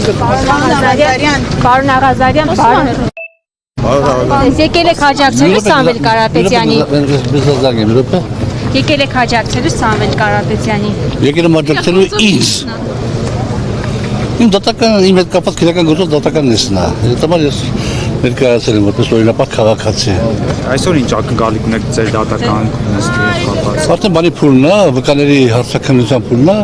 Պարոն Աղազարյան, եկել եք հաջակցելու Սամվել Կարապետյանի։ Եկել եք հաջակցելու Սամվել Կարապետյանի։ Եկել եմ հաջակցելու ինձ։ Իմ դատական, իմ հետ կապված քրական գործով դատական նեսնա։ Հետամար ես ներկայացել եմ որպես օրինապատ քաղաքացի։ Այսօր ինչ ակնկալիք ունեք ձեր դատական նստի հետ կապված։ Արդեն բանի փուլն է, վկաների հարցականության փուլն է,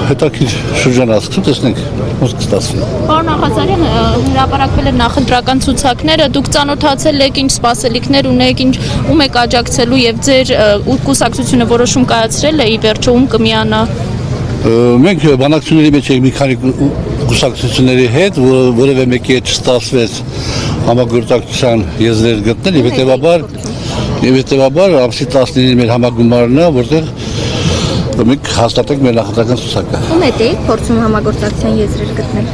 հետաքրքիր շրջանացքում տեսնենք ոնց կստացվի։ Պարոն Աղազարյան, հրապարակվել են նախընտրական ցուցակները, դուք ծանոթացել եք, ինչ սպասելիքներ ունեք, ում եք աջակցելու եւ ձեր կուսակցությունը որոշում կայացրել է ի վերջո ում կմիանա։ Մենք բանակցությունների մեջ ենք մի քանի կուսակցությունների հետ, որևէ մեկի հետ չստացվեց համագործակցության եզրեր գտնել եւ հետեւաբար ամսի 19-ին մեր համագումարն է, որտեղ մենք հաստատենք մեր նախընտրական ցուցակը։ Ում եք փորձում համագործակցության եզրեր գտնել։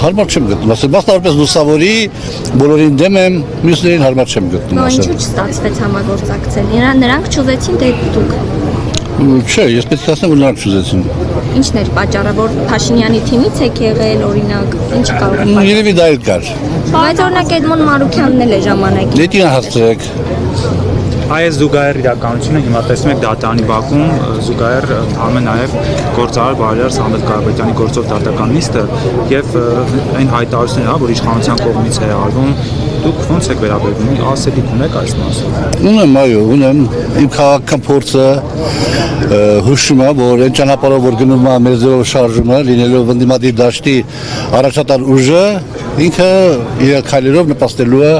Հարմար չեմ գտնում, ասել, մասնավորապես լուսավորի, բոլորին դեմ եմ, մյուսներին հարմար չեմ գտնում, ասել։ Ինչու չստացվեց համագործակցել։ Նրանք չուզեցին, թե դուք։ Չէ, ես պետք է ասեմ, որ նրանք չուզեցին։ Ինչն էր պատճառը, որ Փաշինյանի թիմից եք եղել, օրինակ, ինչ կարող է։ Երևի դա էլ կար։ Բայց օրինակ Էդմոն Մարուքյանն էլ է ժամանակին։ Դետին հասցրեք։ Այս զուգահեռ իրականությունը հիմա տեսնում եք դատարանի բակում զուգահեռ ընթանում է նաև գործարար բարերար Սամվել Կարապետյանի գործով դատական նիստը եւ այն հայտարարությունները, որ իշխանության կողմից է արվում, դուք ո՞նց եք վերաբերվում, ասելիք ունեք այս մասով։ Ունեմ, այո, ունեմ։ Իմ քաղաքական փորձը հուշում է, որ այն ճանապարհով որ գնում է մեր զերով շարժումը, լինելով ընդդիմադիր դաշտի առաջատար ուժը, ինքը իր քայլերով նպաստելու է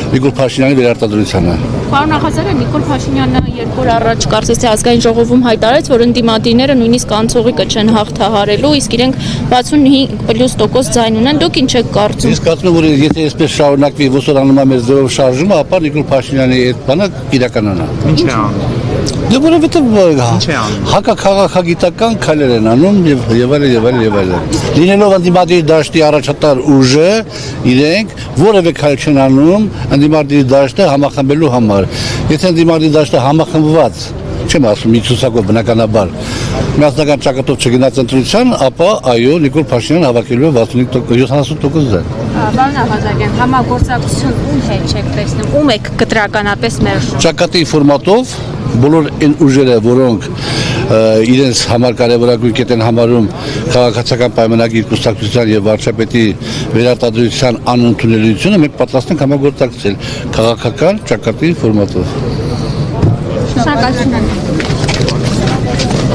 Նիկոլ Փաշինյանի վերարտադրությանը։ Պարոն Աղազարյան, Նիկոլ Փաշինյանը 2 օր առաջ կարծես թե ազգային ժողովում հայտարարեց, որ ընդդիմադիրները նույնիսկ անցողիկը չեն հաղթահարելու, իսկ իրենք 65+% ձայն ունեն, դուք ինչ եք կարծում։ Ես կարծում եմ, որ եթե այսպես շարունակվի ոսոր անունը մեր զերով շարժումը, ապա Նիկոլ Փաշինյանի այդ բանը կիրականանա։ Ինչ է անում։ Դե որովհետև հակաքաղաքագիտական քայլեր են անում եւ այլն։ Լինելով ընդդիմադիր դաշտի առաջատար ուժը, իրենք որևէ քայլ չեն անում ընդդիմադիր դաշտը համախմբելու համար։ Եթե ընդդիմադիր դաշտը համախմբված, չեմ ասում մի ցուցակով բնականաբար, միասնական ճակատով չգնաց ընտրության, ապա այո, Նիկոլ Փաշինյանը հավաքելու է 65%-70% ձայն։ Պարոն Աղազարյան, համագործակցություն ում հետ չեք տեսնում, ում եք կտրականապես մերժում։ Ճակատի ֆորմատով բոլոր այն ուժերը, որոնք իրենց համար կարևորագույն կետ են համարում քաղաքացիական պայմանագիր կուսակցության եւ վարչապետի վերարտադրության անընդունելիությունը, մենք պատրաստ ենք համագործակցել քաղաքական ճակատի ֆորմատով։ Շնորհակալություն։